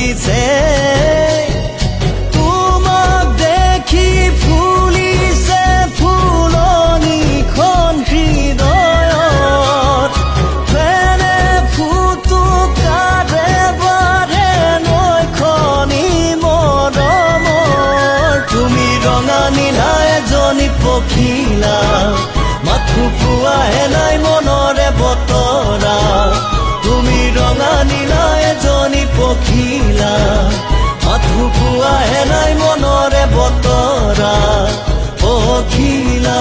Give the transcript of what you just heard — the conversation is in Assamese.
ফুলিছে তোমাক দেখি ফুলিছে ফুলনিখন হৃদয়ত ফেনে ফুটুকাৰে বাঢ়ে নৈখনি মৰমৰ তুমি ৰঙা নীলা এজনী পখিলা মাথো পোৱাহে নাই মনৰে বতৰা তুমি ৰঙা নীলা এজনী পখিলা মাথো পোৱাহে নাই মনৰে বতৰা পখিলা